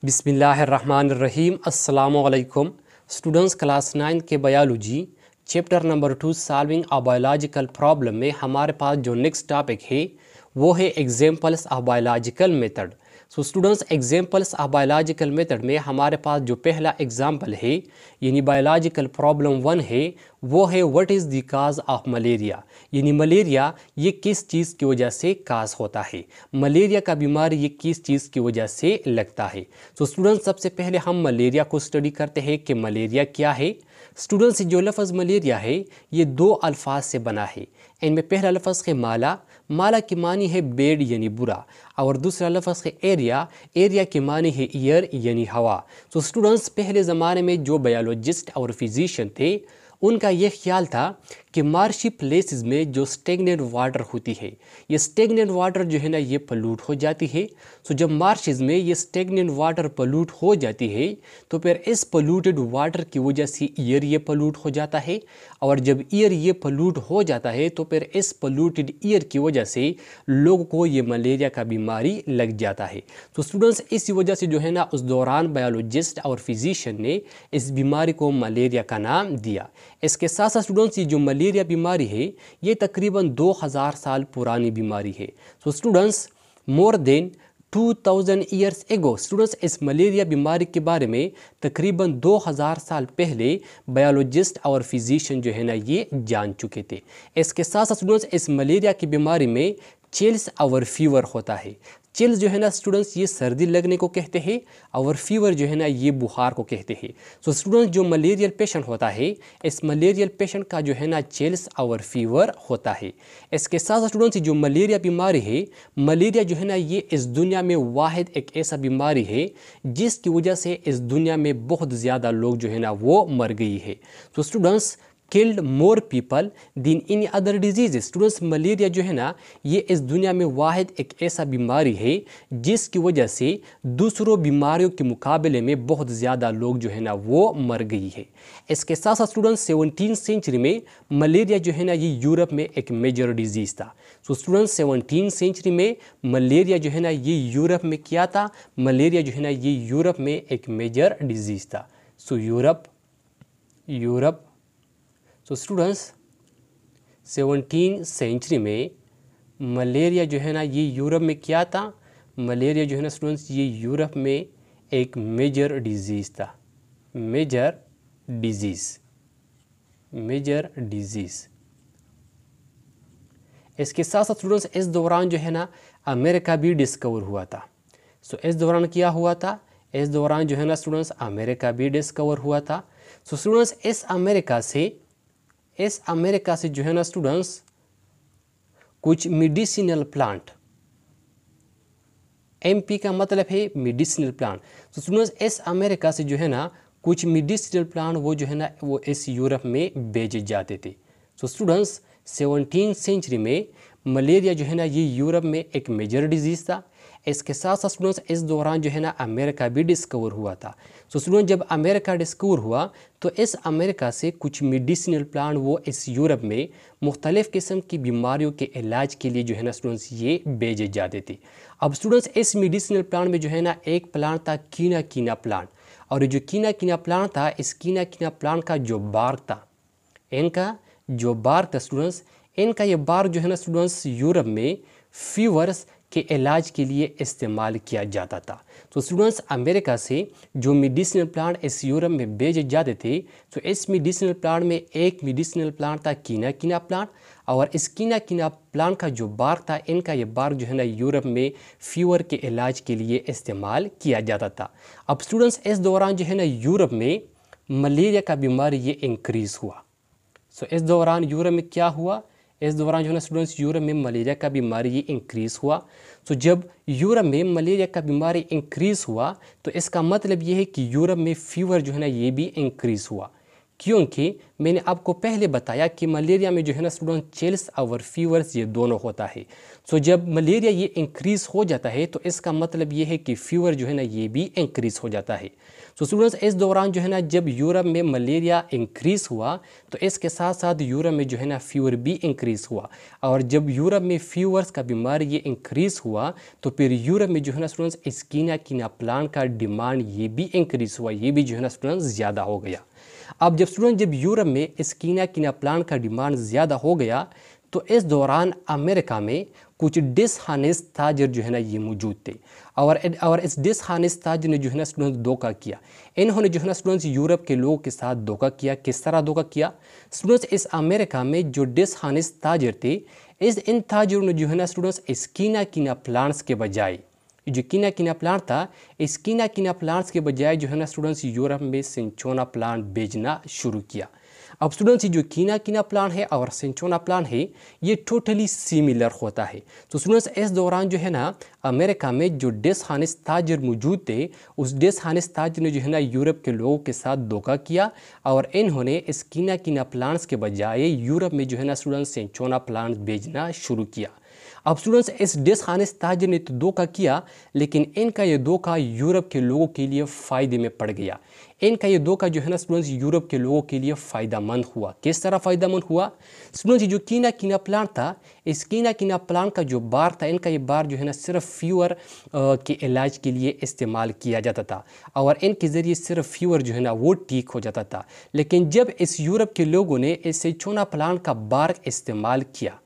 बिस्मिल्लाहिर्रहमानिर्रहीम। अस्सलाम वालेकुम स्टूडेंट्स। क्लास 9 के biology chapter number 2 solving a biological problem में हमारे पास जो नेक्स्ट टॉपिक है वो है examples of biological method. So students, examples of biological method में हमारे पास जो पहला एग्जांपल है यानी बायोलॉजिकल प्रॉब्लम 1 है वो है what is the cause of malaria. यानी मलेरिया ये किस चीज़ की वजह से काज होता है, मलेरिया का बीमारी ये किस चीज़ की वजह से लगता है। तो स्टूडेंट्स, सबसे पहले हम मलेरिया को स्टडी करते हैं कि मलेरिया क्या है। स्टूडेंट्स, जो लफ्ज़ मलेरिया है ये दो अल्फाज से बना है। इनमें पहला लफ्ज़ है माला, माला की मानी है बेड यानी बुरा, और दूसरा लफ्ज़ है एरिया, एरिया की मानी है ईयर यानी हवा। तो स्टूडेंट्स, पहले ज़माने में जो बायोलॉजिस्ट और फिजिशियन थे उनका ये ख्याल था कि मार्शी प्लेसेस में जो स्टेगनेंट वाटर होती है, ये स्टेगनेंट वाटर जो है ना ये पलूट हो जाती है। सो जब मार्शेस में ये स्टेगनेंट वाटर पलूट हो जाती है तो फिर इस पलूटेड वाटर की वजह से ईयर ये पलूट हो जाता है, और जब ईयर ये पलूट हो जाता है तो फिर इस पलूटेड ईयर की वजह से लोगों को ये मलेरिया का बीमारी लग जाता है। तो स्टूडेंट्स, इसी वजह से जो है ना उस दौरान बायोलॉजिस्ट और फिजिशियन ने इस बीमारी को मलेरिया का नाम दिया। इसके साथ साथ स्टूडेंट्स, ये जो मलेरिया बीमारी है ये तकरीबन 2000 साल पुरानी बीमारी है। So students, more than 2000 years ago students, इस मलेरिया बीमारी के बारे में तकरीबन 2000 साल पहले बायोलॉजिस्ट और फिजिशियन जो है ना ये जान चुके थे। इसके साथ साथ स्टूडेंट्स, इस मलेरिया की बीमारी में चिल्स और फीवर होता है। चिल्स जो है ना स्टूडेंट्स ये सर्दी लगने को कहते हैं, और फीवर जो है ना ये बुखार को कहते हैं। सो स्टूडेंट्स, जो मलेरियल पेशेंट होता है इस मलेरियल पेशेंट का जो है ना चिल्स और फीवर होता है। इसके साथ साथ स्टूडेंट्स, जो मलेरिया बीमारी है, मलेरिया जो है ना ये इस दुनिया में वाहिद एक ऐसा बीमारी है जिसकी वजह से इस दुनिया में बहुत ज़्यादा लोग जो है ना वो मर गई है। तो स्टूडेंट्स, किल्ड मोर पीपल दिन in other disease. Students, malaria जो है ना ये इस दुनिया में वाहिद एक ऐसा बीमारी है जिसकी वजह से दूसरों बीमारियों के मुकाबले में बहुत ज़्यादा लोग जो है ना वो मर गई है। इसके साथ साथ स्टूडेंट्स, 17वीं सेंचुरी में मलेरिया जो है ना ये यूरोप में एक मेजर डिजीज़ था। सो स्टूडेंट्स, 17वीं सेंचुरी में मलेरिया जो है ना ये यूरोप में क्या था, मलेरिया जो है ना ये यूरोप में एक मेजर डिजीज़ था। सो यूरोप तो स्टूडेंट्स, 17वीं सेंचुरी में मलेरिया जो है ना ये यूरोप में क्या था, मलेरिया जो है ना स्टूडेंट्स ये यूरोप में एक मेजर डिजीज़ था। Major disease. इसके साथ साथ स्टूडेंट्स, इस दौरान जो है ना अमेरिका भी डिस्कवर हुआ था। सो इस दौरान क्या हुआ था, इस दौरान जो है ना स्टूडेंट्स अमेरिका भी डिस्कवर हुआ था। सो स्टूडेंट्स, इस अमेरिका से जो है ना स्टूडेंट्स कुछ मेडिसिनल प्लांट, MP का मतलब है मेडिसिनल प्लांट। तो स्टूडेंट्स, इस अमेरिका से जो है ना कुछ मेडिसिनल प्लांट वो जो है ना वो इस यूरोप में भेजे जाते थे। तो स्टूडेंट्स, 17वीं सेंचुरी में मलेरिया जो है ना ये यूरोप में एक मेजर डिजीज़ था। इसके साथ साथ स्टूडेंट्स, इस दौरान जो है ना अमेरिका भी डिस्कवर हुआ था। सो स्टूडेंट, जब अमेरिका डिस्कवर हुआ तो इस अमेरिका से कुछ मेडिसिनल प्लांट वो इस यूरोप में मुख्तलिफ़ किस्म की बीमारियों के इलाज के लिए जो है ना स्टूडेंट्स ये भेजे जाते थे। अब स्टूडेंट्स, इस मेडिसिनल प्लांट में जो है ना एक प्लांट था कीना प्लांट, और जो कीना प्लांट था इस कीना प्लांट का जो बार्क था, इनका जो बार्क था स्टूडेंट्स, इनका ये बार्क जो है ना स्टूडेंट्स यूरोप में फीवर्स के इलाज के लिए इस्तेमाल किया जाता था। तो स्टूडेंट्स, अमेरिका से जो मेडिसिनल प्लांट इस यूरोप में भेजे जाते थे तो इस मेडिसिनल प्लांट में एक मेडिसिनल प्लांट था कीना प्लांट, और इस कीना प्लांट का जो बार्क था, इनका ये बार्क जो है ना यूरोप में फीवर के इलाज के लिए इस्तेमाल किया जाता था। अब स्टूडेंट्स, इस दौरान जो है ना यूरोप में मलेरिया का बीमारी ये इंक्रीज़ हुआ। सो इस दौरान यूरोप में क्या हुआ, इस दौरान जो है ना स्टूडेंट्स यूरोप में मलेरिया का बीमारी ये इंक्रीज़ हुआ। तो जब यूरोप में मलेरिया का बीमारी इंक्रीज़ हुआ तो इसका मतलब ये है कि यूरोप में फीवर जो है ना ये भी इंक्रीज़ हुआ। क्योंकि मैंने आपको पहले बताया कि मलेरिया में जो है ना स्टूडेंट चिल्स और फीवर्स ये दोनों होता है। सो जब मलेरिया ये इंक्रीज़ हो जाता है तो इसका मतलब ये है कि फीवर जो है ना ये भी इंक्रीज़ हो जाता है। सो स्टूडेंट्स इस दौरान जो है ना जब यूरोप में मलेरिया इंक्रीज़ हुआ तो इसके साथ साथ यूरोप में जो है ना फीवर भी इंक्रीज़ हुआ, और जब यूरोप में फीवर्स का बीमारी ये इंक्रीज़ हुआ तो फिर यूरोप में जो है ना स्टूडेंट्स स्किना कीना प्लांट का डिमांड ये भी इंक्रीज़ हुआ, ये भी जो है ना स्टूडेंट्स ज़्यादा हो गया। अब जब यूरोप में स्किना कीना प्लांट का डिमांड ज़्यादा हो गया तो इस दौरान अमेरिका में कुछ डिसहानेस्ट ताजर जो है ना ये मौजूद थे, और इस डिसहानेस्ट ताजर ने जो है ना स्टूडेंट्स धोखा किया। इन्होंने जो है ना स्टूडेंट्स यूरोप के लोगों के साथ धोखा किया। किस तरह धोखा किया स्टूडेंट्स? इस अमेरिका में जो डिसहानेस्ट ताजर थे, इन ताजरों ने जो है ना स्टूडेंट्स स्किना कीना प्लांट्स के बजाय, जो कीना कीना प्लांट था, इस कीना कीना प्लांट्स के बजाय जो है ना स्टूडेंट्स यूरोप में सिंचोना प्लांट बेचना शुरू किया। अब स्टूडेंट्स जो कीना कीना प्लांट है और सिंचोना प्लांट है ये टोटली सिमिलर होता है। तो स्टूडेंट्स इस दौरान जो है ना अमेरिका में जो डिसहानेस्ट ताजर मौजूद थे, उस डिसहानेस्ट ताजर ने जो है ना यूरोप के लोगों के साथ धोखा किया और इन्होंने इस कीना कीना प्लांट्स के बजाय यूरोप में जो है ना स्टूडेंट्स सिंचोना प्लांट बेचना शुरू किया। अब स्टूडेंट्स इस डिसहानेस्ट ताजर ने तो धोखा किया, लेकिन इनका ये धोखा यूरोप के लोगों के लिए फ़ायदे में पड़ गया। इनका ये धोखा जो है ना स्टूडेंट्स यूरोप के लोगों के लिए फ़ायदेमंद हुआ। किस तरह फ़ायदेमंद हुआ स्टूडेंट्स? जो कीना कीना प्लांट था, इस कीना कीना प्लांट का जो बार था, इनका ये बार जो है ना सिर्फ फीवर के इलाज के लिए इस्तेमाल किया जाता था और इनके ज़रिए सिर्फ फीवर जो है ना वो ठीक हो जाता था। लेकिन जब इस यूरोप के लोगों ने इस सिंचोना प्लांट का बार इस्तेमाल किया,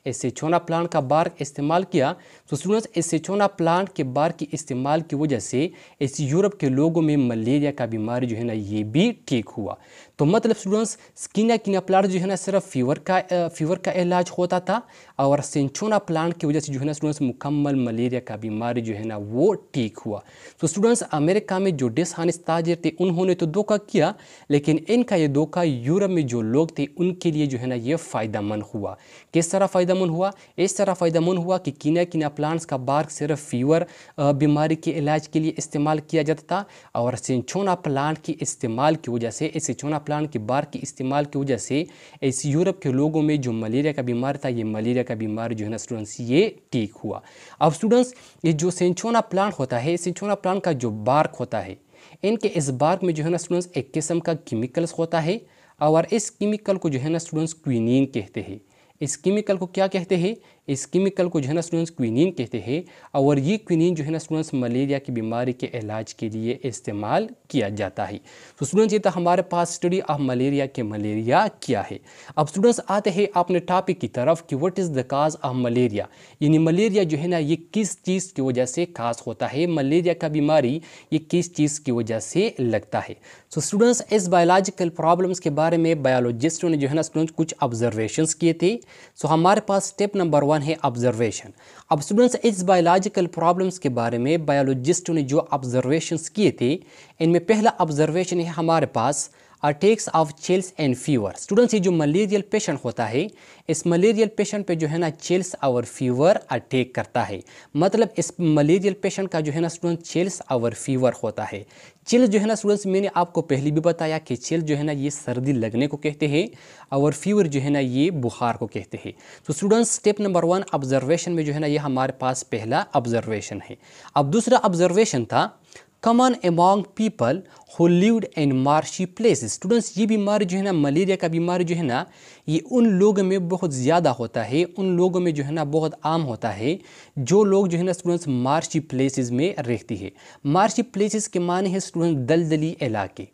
इस सिंचोना प्लांट का बार इस्तेमाल किया, तो स्टूडेंट्स इस सिंचोना प्लांट के बार के इस्तेमाल की वजह से इस यूरोप के लोगों में मलेरिया का बीमारी जो है ना ये भी ठीक हुआ। तो मतलब स्टूडेंट्स कीना कीना प्लांट जो है ना सिर्फ फीवर का इलाज होता था और सिंचोना प्लांट की वजह से जो है ना स्टूडेंट्स मुकम्मल मलेरिया का बीमारी जो है ना वो ठीक हुआ। तो स्टूडेंट्स अमेरिका में जो डिसहानेस्ट ताजर थे उन्होंने तो धोखा किया, लेकिन इनका ये धोखा यूरोप में जो लोग थे उनके लिए जो है ना ये फ़ायदेमंद हुआ। किस तरह फ़ायदेमंद हुआ? इस तरह फ़ायदेमंद हुआ कि कीना कीना प्लांट्स का बार्क सिर्फ फीवर बीमारी के इलाज के लिए इस्तेमाल किया जाता था और सिंचोना प्लांट की इस्तेमाल की वजह से, इस सिंचोना प्लांट के बार की इस्तेमाल की वजह से इस यूरोप के लोगों में जो मलेरिया का बीमारी था, ये मलेरिया का बीमारी जो है ना स्टूडेंट्स ये ठीक हुआ। अब स्टूडेंट्स ये जो सिंचोना प्लांट होता है, सिंचोना प्लांट का जो बार्क होता है, इनके इस बार्क में जो है ना स्टूडेंट्स एक किस्म का केमिकल्स होता है और इस केमिकल को जो है ना स्टूडेंट्स क्विनीन कहते हैं। इस केमिकल को क्या कहते हैं? इस केमिकल को जो है ना स्टूडेंट्स क्विनीन कहते हैं और ये क्विनीन जो है ना स्टूडेंट्स मलेरिया की बीमारी के इलाज के लिए इस्तेमाल किया जाता है। तो स्टूडेंट्स ये था हमारे पास स्टडी ऑफ मलेरिया के मलेरिया क्या है। अब स्टूडेंट्स आते हैं अपने टॉपिक की तरफ कि what is the cause of malaria, यानी मलेरिया जो है ना ये किस चीज़ की वजह से खास होता है, मलेरिया का बीमारी ये किस चीज़ की वजह से लगता है। सो स्टूडेंट्स इस बायोलॉजिकल प्रॉब्लम्स के बारे में बायोलॉजिस्टों ने जो है ना स्टूडेंट्स कुछ ऑब्जर्वेशंस किए थे। सो हमारे पास स्टेप नंबर 1 है ऑब्जर्वेशन। अब स्टूडेंट्स इस बायोलॉजिकल प्रॉब्लम्स के बारे में बायोलॉजिस्टों ने जो ऑब्जर्वेशंस किए थे, इनमें पहला ऑब्जर्वेशन है हमारे पास attacks of chills and fever. Students ये जो मलेरियल पेशेंट होता है, इस मलेरियल पेशेंट पे जो है ना चिल्स और फीवर अटैक करता है। मतलब इस मलेरियल पेशेंट का जो है ना स्टूडेंट चिल्स और फीवर होता है। चिल्स जो है ना स्टूडेंट्स मैंने आपको पहले भी बताया कि चिल्स जो है ना ये सर्दी लगने को कहते हैं और फीवर जो है ना ये बुखार को कहते हैं। तो स्टूडेंट्स स्टेप नंबर 1 ऑब्जर्वेशन में जो है ना ये हमारे पास पहला ऑब्जर्वेशन है। अब दूसरा ऑब्जर्वेशन था common among people who lived in marshy places. Students ये बीमारी जो है ना मलेरिया का बीमारी जो है ना ये उन लोगों में बहुत ज़्यादा होता है, उन लोगों में जो है ना बहुत आम होता है जो लोग जो है ना स्टूडेंट्स मार्शी प्लेसेस में रहती है। मार्शी प्लेसेस के माने है स्टूडेंट्स दलदली इलाके।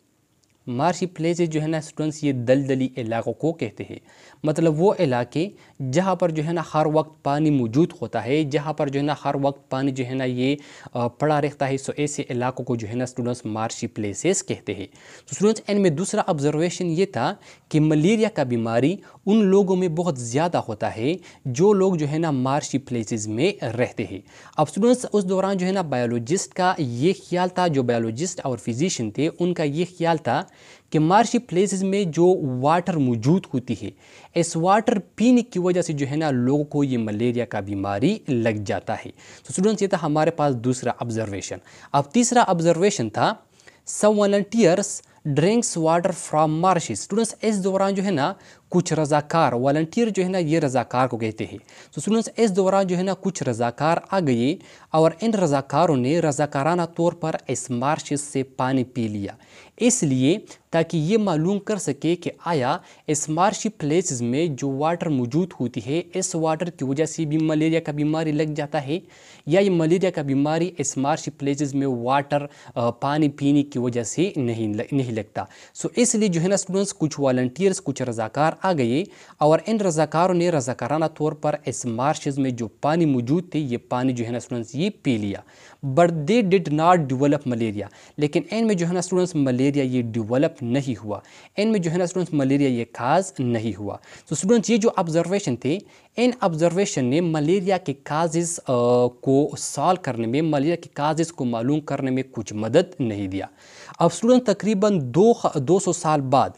मार्शी प्लेसेस जो है ना स्टूडेंट्स ये दलदली इलाकों को कहते हैं। मतलब वो इलाके जहाँ पर जो है ना हर वक्त पानी मौजूद होता है, जहाँ पर जो है ना हर वक्त पानी जो है ना ये पड़ा रहता है। सो ऐसे इलाकों को जो है ना स्टूडेंट्स मार्शी प्लेसेस कहते हैं। तो स्टूडेंट्स इनमें दूसरा ऑब्जर्वेशन ये था कि मलेरिया का बीमारी उन लोगों में बहुत ज़्यादा होता है जो लोग जो है ना मार्शी प्लेसेस में रहते हैं। अब स्टूडेंट्स उस दौरान जो है ना बायोलॉजिस्ट का ये ख्याल था, जो बायोलॉजिस्ट और फिजिशियन थे उनका ये ख्याल था कि मार्शी प्लेसेस में जो वाटर मौजूद होती है, इस वाटर पीने की वजह से जो है ना लोगों को ये मलेरिया का बीमारी लग जाता है। तो स्टूडेंट्स ये था हमारे पास दूसरा ऑब्जर्वेशन। अब तीसरा ऑब्जर्वेशन था some volunteers drinks water from marshes. Students इस दौरान जो है ना कुछ रज़ाकार वॉलंटियर जो है ना ये रज़ाकार को कहते हैं। तो स्टूडेंट्स इस दौरान जो है ना कुछ रज़ाकार आ गए और इन रज़ाकारों ने रज़ाकाराना तौर पर इस मार्शेस से पानी पी लिया, इसलिए ताकि ये मालूम कर सके कि आया इस मार्शी प्लेसेस में जो वाटर मौजूद होती है इस वाटर की वजह से भी मलेरिया का बीमारी लग जाता है, या ये मलेरिया का बीमारी इस मार्शी प्लेसेस में वाटर पानी पीने की वजह से नहीं लगता। सो इसलिए जो है ना स्टूडेंट्स कुछ वॉलंटियर्स कुछ रज़ाकार आ गए और इन रज़ाकारों ने रज़ाकाराना तौर पर इस मार्शेस में जो पानी मौजूद थे ये पानी जो है ना स्टूडेंट्स ये पी लिया। But they did not develop malaria, लेकिन इनमें जो है ना स्टूडेंट्स मलेरिया ये डेवलप नहीं हुआ, इनमें जो है ना स्टूडेंट्स मलेरिया ये काज नहीं हुआ। तो स्टूडेंट्स ये जो ऑब्जर्वेशन थे इन ऑब्जर्वेशन ने मलेरिया के काजेस को सॉल्व करने में, मलेरिया के काजेस को मालूम करने में कुछ मदद नहीं दिया। अब स्टूडेंट तकरीबन 200 साल बाद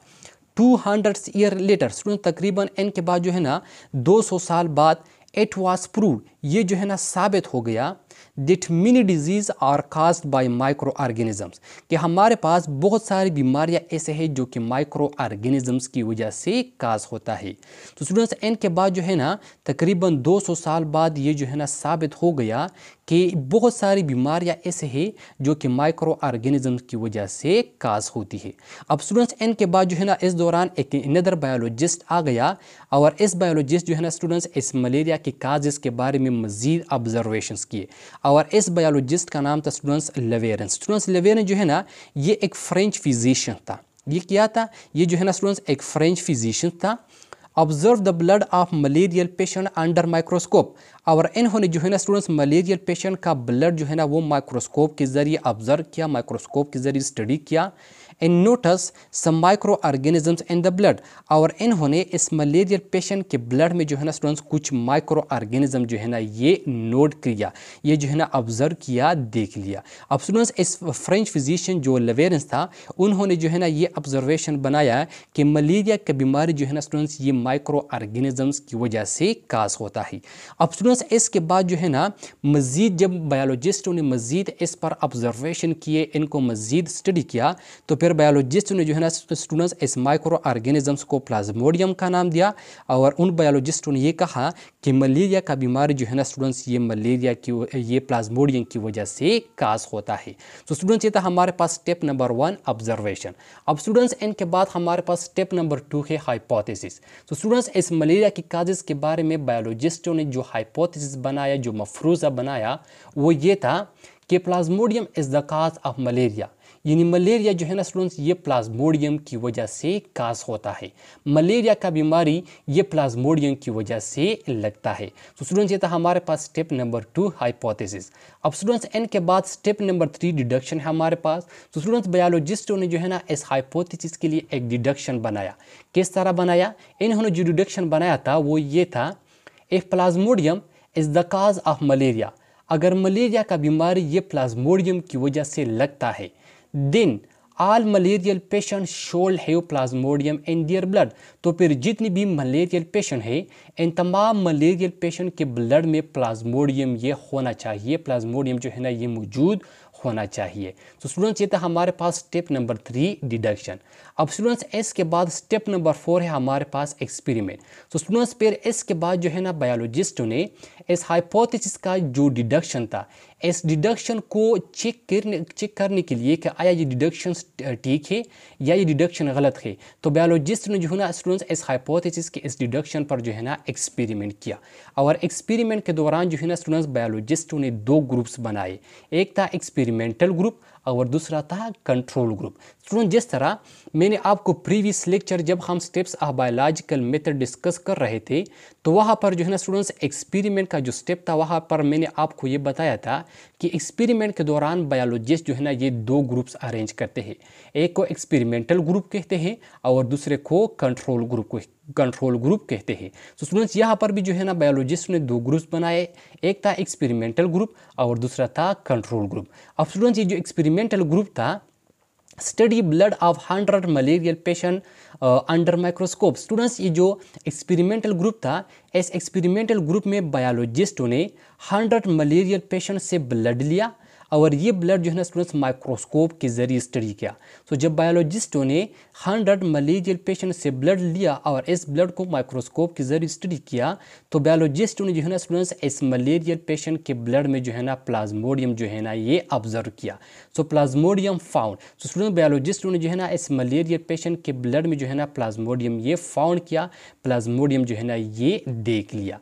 200 ईयर लेटर स्टूडेंट तकरीबन इनके बाद जो है ना 200 साल बाद इट वाज प्रूव ये जो है ना साबित हो गया that many disease are caused by micro organisms, कि हमारे पास बहुत सारी बीमारियां ऐसे हैं जो कि माइक्रो ऑर्गेनिजम्स की वजह से काज होता है। तो स्टूडेंट्स इनके बाद जो है ना तकरीबन 200 साल बाद ये जो है ना साबित हो गया कि बहुत सारी बीमारियां ऐसे हैं जो कि माइक्रो ऑर्गेनिजम्स की वजह से काज होती है। अब स्टूडेंट्स इनके बाद जो है ना इस दौरान एक अनदर बायोलॉजिस्ट आ गया और इस बायोलॉजिस्ट जो है ना स्टूडेंट्स इस मलेरिया के काजेस के बारे में मज़ीद ऑब्जर्वेशंस किए और इस बायोलॉजिस्ट का नाम था स्टूडेंट्स लेवेरेंस। स्टूडेंट्स लेवेरेंस जो है ना ये एक फ्रेंच फिजिशियन था। ये क्या था? ये जो है ना स्टूडेंट्स एक फ्रेंच फिजिशियन था। Observe the blood of malarial patient under microscope, और इन्होंने जो है ना स्टूडेंट्स मलेरियल पेशेंट का ब्लड जो है ना वो माइक्रोस्कोप के ज़रिए ऑब्जर्व किया, माइक्रोस्कोप के ज़रिए स्टडी किया। And notice some microorganisms in the blood, और इन्होंने इस मलेरियल पेशेंट के ब्लड में जो है ना स्टूडेंट्स कुछ माइक्रो ऑर्गेनिज्म जो है ना ये नोट किया, ये जो है ना ऑब्जर्व किया, देख लिया। अब स्टूडेंट्स इस फ्रेंच फिजिशियन जो लेवेरेंस था उन्होंने जो है ना ये ऑब्जर्वेशन बनाया कि मलेरिया की बीमारी जो है ना स्टूडेंट्स ये माइक्रो ऑर्गेनिजम्स की वजह से काज होता है। अब स्टूडेंट्स इसके बाद जो है ना मज़ीद जब बायोलॉजिस्टों ने मज़ीद इस पर ऑब्जर्वेशन किए, इनको मज़ीद स्टडी किया, तो फिर बायोलॉजिस्ट ने जो है ना स्टूडेंट्स इस माइक्रो ऑर्गेनिजम्स को प्लाज्मोडियम का नाम दिया और उन बायोलॉजिस्टों ने ये कहा कि मलेरिया का बीमारी जो है ना स्टूडेंट्स ये मलेरिया की ये प्लाज्मोडियम की वजह से काज होता है। तो स्टूडेंट्स ये था हमारे पास स्टेप नंबर 1 ऑब्जर्वेशन। अब स्टूडेंट्स इनके बाद हमारे पास स्टेप नंबर 2 है हाइपोथेसिस। तो स्टूडेंट्स इस मलेरिया की काजेस के बारे में बायोलॉजिस्टों ने जो हाइपोथेसिस बनाया, जो मफरूज़ा बनाया, वो ये था कि Plasmodium is the cause of malaria, यानी मलेरिया जो है ना स्टूडेंट्स ये प्लाज्मोडियम की वजह से काज होता है। मलेरिया का बीमारी ये प्लाज्मोडियम की वजह से लगता है। तो स्टूडेंट्स ये था हमारे पास स्टेप नंबर 2 हाइपोथेसिस। अब स्टूडेंट्स इनके बाद स्टेप नंबर 3 डिडक्शन है हमारे पास। तो स्टूडेंट्स बायोलॉजिस्टों ने जो है ना इस हाइपोथेसिस के लिए एक डिडक्शन बनाया। किस तरह बनाया? इन्होंने जो डिडक्शन बनाया था वो ये था, if plasmodium is the cause of malaria, अगर मलेरिया का बीमारी ये प्लाज्मोडियम की वजह से लगता है, then all malarial patient should have plasmodium in their blood, तो फिर जितनी भी मलेरियल पेशेंट है इन तमाम मलेरियल पेशेंट के ब्लड में प्लाज्मोडियम ये होना चाहिए, प्लाज्मोडियम जो है ना ये मौजूद होना चाहिए। तो स्टूडेंट्स ये था हमारे पास स्टेप नंबर 3 डिडक्शन। अब स्टूडेंट्स इसके बाद स्टेप नंबर 4 है हमारे पास एक्सपेरिमेंट। तो स्टूडेंट्स फिर इसके बाद जो है ना बायोलॉजिस्टों ने इस हाइपोथेसिस का जो डिडक्शन था, इस डिडक्शन को चेक करने के लिए कि आया ये डिडक्शन ठीक है या ये डिडक्शन गलत है, तो बायोलॉजिस्ट ने जो है ना स्टूडेंट्स इस हाइपोथेसिस के इस डिडक्शन पर जो है ना एक्सपेरिमेंट किया। और एक्सपेरिमेंट के दौरान जो है ना स्टूडेंट्स बायोलॉजिस्टों ने 2 ग्रुप्स बनाए, एक था एक्सपेरिमेंटल ग्रुप और दूसरा था कंट्रोल ग्रुप। स्टूडेंट जिस तरह मैंने आपको प्रीवियस लेक्चर जब हम steps of biological method discuss कर रहे थे तो वहाँ पर जो है ना स्टूडेंट्स एक्सपेरिमेंट का जो स्टेप था वहाँ पर मैंने आपको ये बताया था कि एक्सपेरिमेंट के दौरान बायोलॉजिस्ट जो है ना ये 2 ग्रुप्स अरेंज करते हैं, एक को एक्सपेरिमेंटल ग्रुप कहते हैं और दूसरे को कंट्रोल ग्रुप कहते हैं। तो स्टूडेंट्स यहाँ पर भी जो है ना बायोलॉजिस्ट ने 2 ग्रुप्स बनाए, एक था एक्सपेरिमेंटल ग्रुप और दूसरा था कंट्रोल ग्रुप। अब स्टूडेंट्स ये जो एक्सपेरिमेंटल ग्रुप था study blood of 100 malarial patient under microscope. Students ये जो एक्सपेरिमेंटल ग्रुप था, इस एक्सपेरिमेंटल ग्रुप में बायोलॉजिस्टों ने 100 मलेरियल पेशेंट से ब्लड लिया اور یہ بلڈ جو ہے نا اسٹوڈنٹس مائکروسکوپ کے ذریعے اسٹڈی کیا. سو جب بایولوجسٹوں نے 100 ملیریل پیشنٹ سے بلڈ لیا اور اس بلڈ کو مائکروسکوپ کے ذریعے اسٹڈی کیا تو بایولوجسٹوں نے جو ہے نا اسٹوڈنٹس اس ملیریل پیشنٹ کے بلڈ میں جو ہے نا پلازموڈیم جو ہے نا یہ آبزرو کیا. سو پلازموڈیم فاؤنڈ. سو اسٹوڈنٹ بایولوجسٹوں نے جو ہے نا اس ملیریل پیشنٹ کے بلڈ میں جو ہے نا پلازموڈیم یہ فاؤنڈ کیا, پلازموڈیم جو ہے نا یہ دیکھ لیا.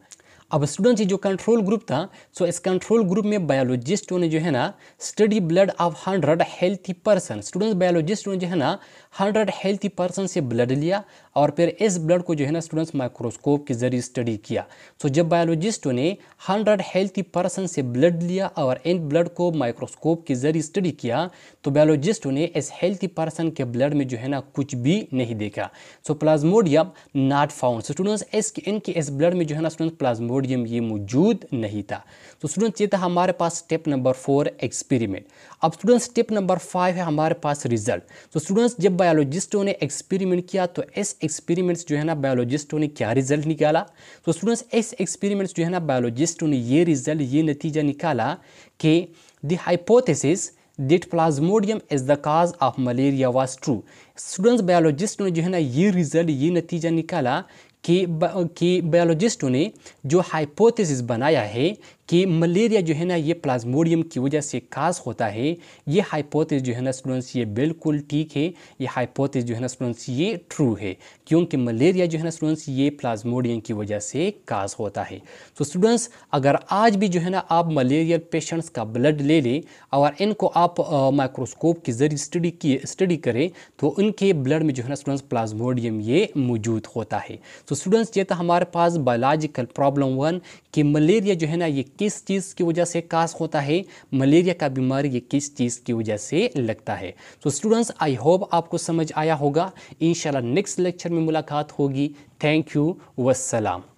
اب اسٹوڈنٹ یہ جو کنٹرول گروپ تھا, سو اس کنٹرول گروپ میں بایولوجسٹوں نے جو ہے نا study blood of 100 healthy person. Student بایولوجسٹوں نے جو ہے نا 100 ہیلتھی پرسن سے بلڈ لیا اور پھر اس بلڈ کو جو ہے نا اسٹوڈنٹس مائکروسکوپ کے ذریعے اسٹڈی کیا. سو جب بایولوجسٹوں نے 100 ہیلتھی پرسن سے بلڈ لیا اور ان بلڈ کو مائکروسکوپ کے ذریعے اسٹڈی کیا تو بایولوجسٹوں نے اس ہیلتھی پرسن کے بلڈ میں جو ہے نا کچھ بھی نہیں دیکھا. So plasmodium not found. So students ان کے اس بلڈ میں جو ہے نا اسٹوڈنٹ پلازموڈیم یہ موجود نہیں تھا. تو اسٹوڈنٹس یہ تھا ہمارے پاس اسٹیپ نمبر 4 ایکسپیریمنٹ. اب اسٹوڈنٹس اسٹیپ نمبر 5 ہے ہمارے پاس ریزلٹ. تو اسٹوڈنٹس جب بایولوجسٹوں نے ایکسپیریمنٹ کیا تو اس ایکسپیریمنٹس جو ہے نا بایولوجسٹوں نے کیا ریزلٹ نکالا. تو اسٹوڈنٹس اس ایکسپیریمنٹس جو ہے نا بایولوجسٹوں نے یہ ریزلٹ یہ نتیجہ نکالا کہ the hypothesis that plasmodium is the cause of malaria was true. Students بایولوجسٹوں نے جو ہے نا یہ ریزلٹ یہ نتیجہ نکالا کہ بایولوجسٹوں نے جو ہائپوتھیسس بنایا ہے کہ ملیریا جو ہے نا یہ پلازموڈیم کی وجہ سے کاز ہوتا ہے, یہ ہائپوتھیسس جو ہے نا اسٹوڈنٹس یہ بالکل ٹھیک ہے, یہ ہائپوتھیسس جو ہے نا اسٹوڈنٹس یہ ٹرو ہے کیونکہ ملیریا جو ہے نا اسٹوڈنٹس یہ پلازموڈیم کی وجہ سے کاز ہوتا ہے. تو اسٹوڈنٹس اگر آج بھی جو ہے نا آپ ملیریل پیشنٹس کا بلڈ لے لیں اور ان کو آپ مائکروسکوپ کے ذریعے اسٹڈی کریں تو ان کے بلڈ میں جو ہے نا اسٹوڈنٹس پلازموڈیم یہ موجود ہوتا ہے. تو اسٹوڈنٹس یہ تھا ہمارے پاس بایولوجیکل پرابلم 1 کہ ملیریا جو ہے نا یہ کس چیز کی وجہ سے کاز ہوتا ہے, ملیریا کا بیماری یہ کس چیز کی وجہ سے لگتا ہے. تو اسٹوڈنٹس آئی ہوپ آپ کو سمجھ آیا ہوگا. انشاءاللہ نیکسٹ لیکچر میں ملاقات ہوگی. تھینک یو والسلام.